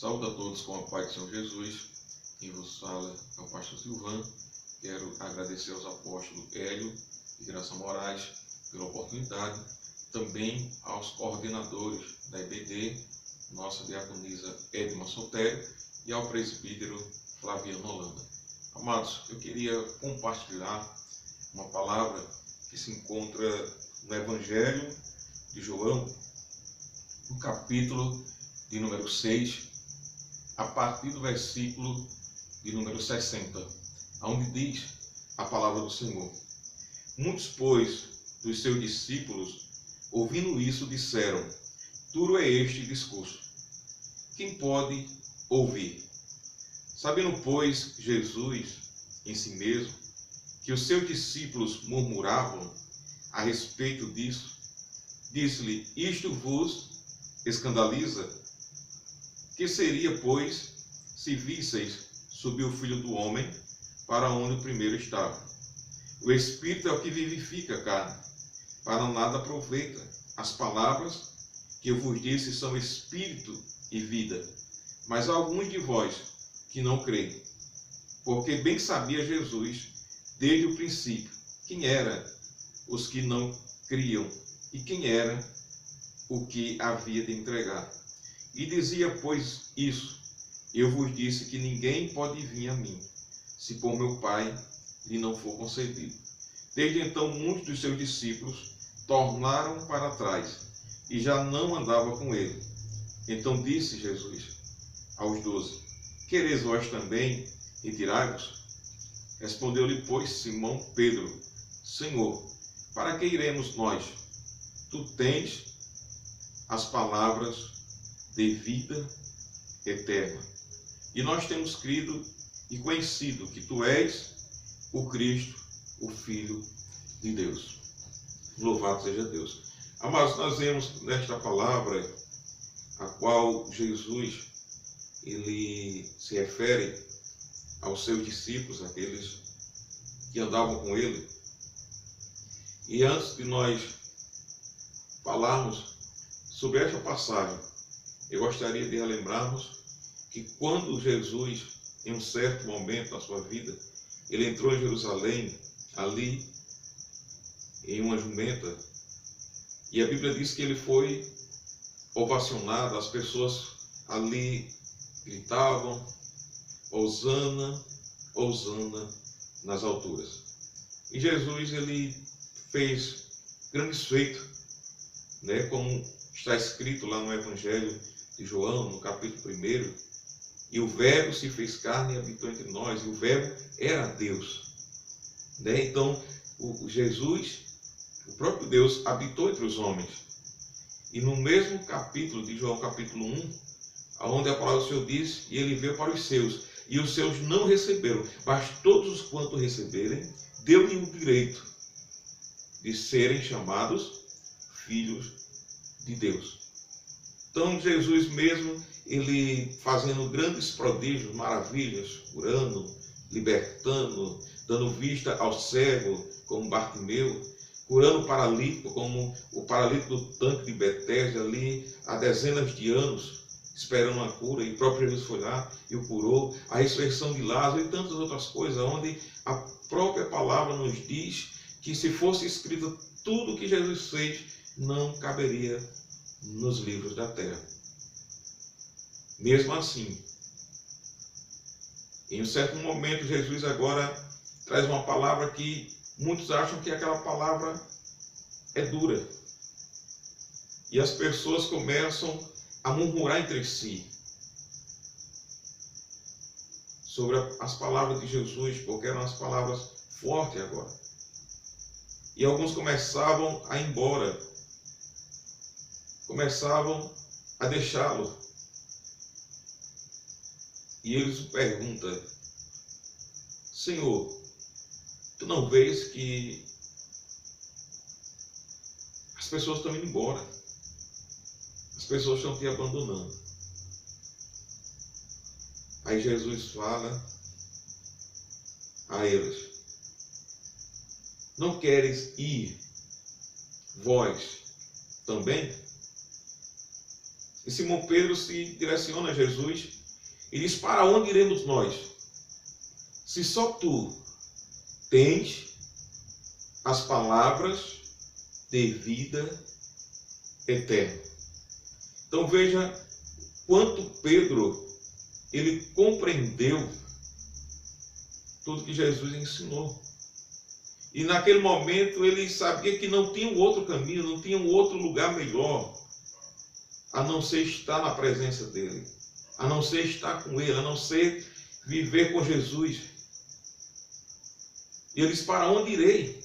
Saúde a todos com a paz do Senhor Jesus. Quem vos fala é o pastor Silvan. Quero agradecer aos apóstolos Hélio e Graça Moraes pela oportunidade, também aos coordenadores da EBD, nossa diaconisa Edma Sotério, e ao presbítero Flaviano Holanda. Amados, eu queria compartilhar uma palavra que se encontra no Evangelho de João, no capítulo de número 6, a partir do versículo de número 60, onde diz a palavra do Senhor. Muitos, pois, dos seus discípulos, ouvindo isso, disseram: duro é este discurso. Quem pode ouvir? Sabendo, pois, Jesus em si mesmo, que os seus discípulos murmuravam a respeito disso, disse-lhe: isto vos escandaliza? Que seria, pois, se visseis subir o Filho do Homem para onde o primeiro estava? O Espírito é o que vivifica a carne, para nada aproveita. As palavras que eu vos disse são Espírito e vida. Mas há alguns de vós que não creem, porque bem sabia Jesus, desde o princípio, quem eram os que não criam e quem era o que havia de entregar. E dizia, pois, isso: eu vos disse que ninguém pode vir a mim, se por meu Pai lhe não for concedido. Desde então, muitos dos seus discípulos tornaram para trás, e já não andavam com ele. Então disse Jesus aos 12: quereis vós também retirai-vos? Respondeu-lhe, pois, Simão Pedro: Senhor, para que iremos nós? Tu tens as palavras de vida eterna. E nós temos crido e conhecido que tu és o Cristo, o Filho de Deus. Louvado seja Deus. Amados, nós vemos nesta palavra a qual Jesus ele se refere aos seus discípulos, aqueles que andavam com ele. E antes de nós falarmos sobre esta passagem, eu gostaria de relembrarmos que quando Jesus, em um certo momento da sua vida, ele entrou em Jerusalém, ali, em uma jumenta, e a Bíblia diz que ele foi ovacionado, as pessoas ali gritavam: Hosana, Hosana nas alturas. E Jesus, ele fez grandes feitos, como está escrito lá no Evangelho de João, no capítulo 1, e o Verbo se fez carne e habitou entre nós, e o Verbo era Deus. Então, Jesus, o próprio Deus, habitou entre os homens. E no mesmo capítulo de João, capítulo 1, onde a palavra do Senhor diz: e ele veio para os seus, e os seus não receberam, mas todos os quantos receberem, deu-lhe o direito de serem chamados filhos de Deus. Então Jesus mesmo, ele fazendo grandes prodígios, maravilhas, curando, libertando, dando vista ao cego, como Bartimeu, curando o paralítico, como o paralítico do tanque de Betesda, ali há dezenas de anos, esperando uma cura, e o próprio Jesus foi lá e o curou, a ressurreição de Lázaro e tantas outras coisas, onde a própria palavra nos diz que se fosse escrito tudo o que Jesus fez, não caberia nos livros da terra. Mesmo assim, em um certo momento, Jesus agora traz uma palavra que muitos acham que aquela palavra é dura. E as pessoas começam a murmurar entre si sobre as palavras de Jesus, porque eram as palavras fortes agora. E alguns começavam a ir embora, começavam a deixá-lo. E eles perguntam: Senhor, tu não vês que as pessoas estão indo embora, as pessoas estão te abandonando? Aí Jesus fala a eles: não queres ir vós também? E Simão Pedro se direciona a Jesus e diz: para onde iremos nós? Se só tu tens as palavras de vida eterna. Então veja quanto Pedro, ele compreendeu tudo que Jesus ensinou. E naquele momento ele sabia que não tinha um outro caminho, não tinha um outro lugar melhor, a não ser estar na presença dele, a não ser estar com ele, a não ser viver com Jesus. E ele disse: para onde irei?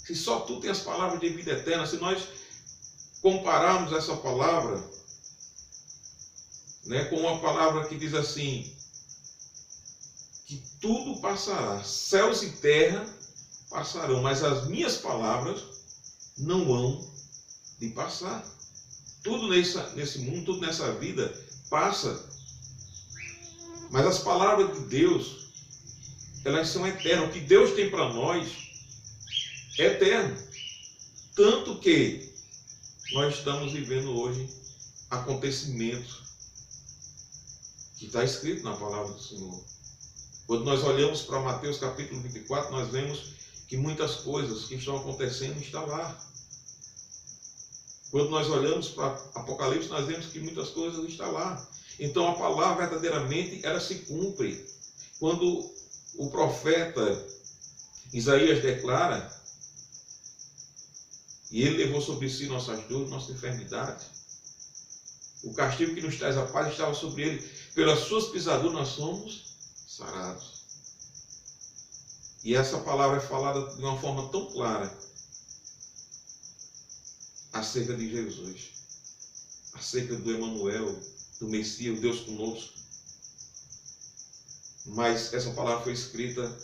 Se só tu tens as palavras de vida eterna. Se nós compararmos essa palavra, com uma palavra que diz assim, que tudo passará, céus e terra passarão, mas as minhas palavras não hão de passar. Tudo nesse mundo, tudo nessa vida passa, mas as palavras de Deus, elas são eternas. O que Deus tem para nós é eterno. Tanto que nós estamos vivendo hoje acontecimentos que está escrito na palavra do Senhor. Quando nós olhamos para Mateus capítulo 24, nós vemos que muitas coisas que estão acontecendo estão lá. Quando nós olhamos para Apocalipse, nós vemos que muitas coisas estão lá. Então a palavra verdadeiramente ela se cumpre. Quando o profeta Isaías declara, e ele levou sobre si nossas dores, nossas enfermidades, o castigo que nos traz a paz estava sobre ele, pelas suas pisaduras nós somos sarados. E essa palavra é falada de uma forma tão clara acerca de Jesus, acerca do Emanuel, do Messias, o Deus conosco. Mas essa palavra foi escrita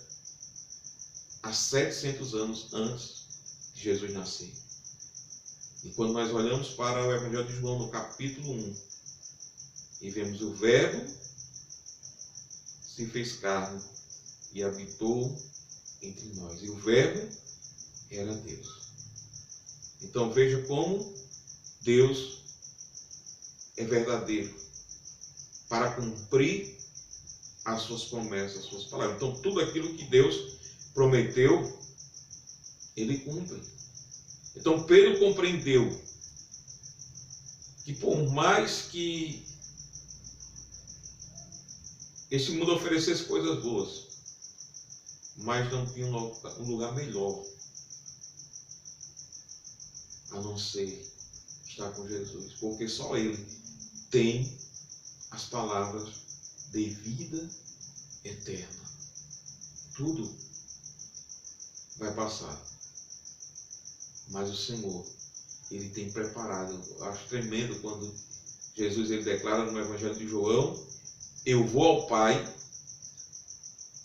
há 700 anos antes de Jesus nascer. E quando nós olhamos para o Evangelho de João, no capítulo 1, e vemos o Verbo se fez carne e habitou entre nós. E o Verbo era Deus. Então veja como Deus é verdadeiro para cumprir as suas promessas, as suas palavras. Então tudo aquilo que Deus prometeu, Ele cumpre. Então Pedro compreendeu que por mais que esse mundo oferecesse coisas boas, mas não tinha um lugar melhor a não ser estar com Jesus, porque só Ele tem as palavras de vida eterna. Tudo vai passar, mas o Senhor, Ele tem preparado. Eu acho tremendo quando Jesus ele declara no Evangelho de João: eu vou ao Pai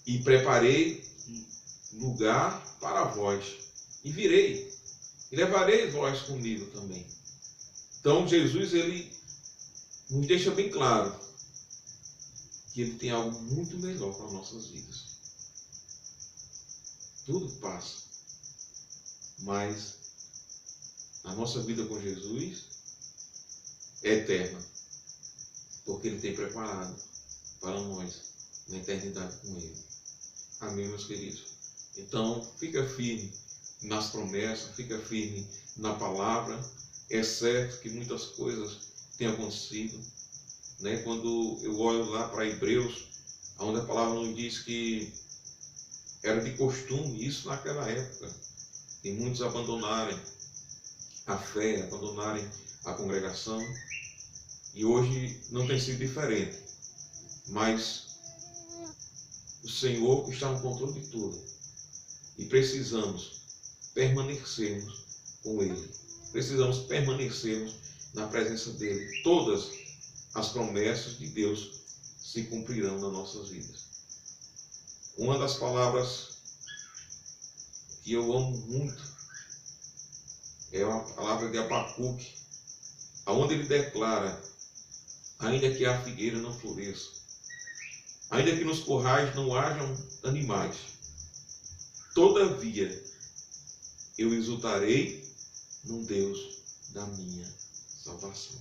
e preparei lugar para vós, e virei, e levarei vós comigo também. Então Jesus ele nos deixa bem claro que Ele tem algo muito melhor para as nossas vidas. Tudo passa, mas a nossa vida com Jesus é eterna, porque Ele tem preparado para nós uma eternidade com Ele. Amém, meus queridos? Então, fica firme nas promessas, fica firme na palavra. É certo que muitas coisas têm acontecido, Quando eu olho lá para Hebreus, onde a palavra nos diz que era de costume, isso naquela época, de muitos abandonarem a fé, abandonarem a congregação, e hoje não tem sido diferente, mas o Senhor está no controle de tudo, e precisamos permanecermos com Ele, precisamos permanecermos na presença dEle. Todas as promessas de Deus se cumprirão nas nossas vidas. Uma das palavras que eu amo muito é a palavra de Abacuque, onde ele declara: ainda que a figueira não floresça, ainda que nos currais não hajam animais, todavia eu exultarei no Deus da minha salvação.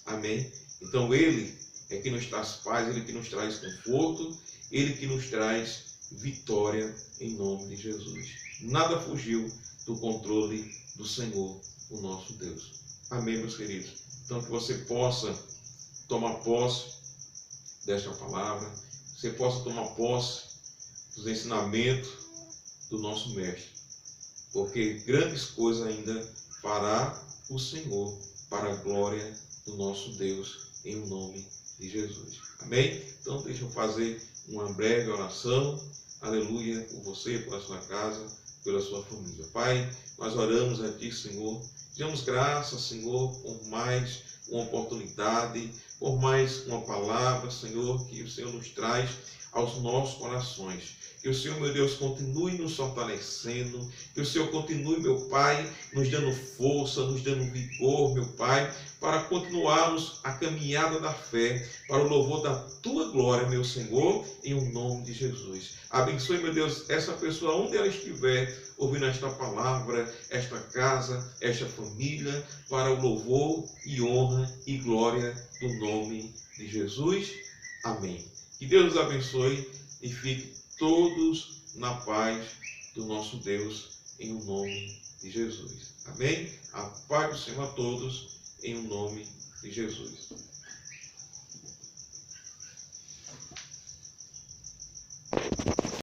Amém? Então Ele é que nos traz paz, Ele que nos traz conforto, Ele que nos traz vitória em nome de Jesus. Nada fugiu do controle do Senhor, o nosso Deus. Amém, meus queridos? Então que você possa tomar posse desta palavra, você possa tomar posse dos ensinamentos do nosso Mestre, porque grandes coisas ainda fará o Senhor para a glória do nosso Deus, em nome de Jesus. Amém? Então deixa eu fazer uma breve oração, aleluia, por você, pela sua casa, pela sua família. Pai, nós oramos a Ti, Senhor, damos graças, Senhor, por mais uma oportunidade, por mais uma palavra, Senhor, que o Senhor nos traz aos nossos corações. Que o Senhor, meu Deus, continue nos fortalecendo, que o Senhor continue, meu Pai, nos dando força, nos dando vigor, meu Pai, para continuarmos a caminhada da fé, para o louvor da Tua glória, meu Senhor, em o nome de Jesus. Abençoe, meu Deus, essa pessoa, onde ela estiver, ouvindo esta palavra, esta casa, esta família, para o louvor e honra e glória do nome de Jesus. Amém. Que Deus os abençoe e fique todos na paz do nosso Deus, em o nome de Jesus. Amém? A paz do Senhor a todos, em o nome de Jesus.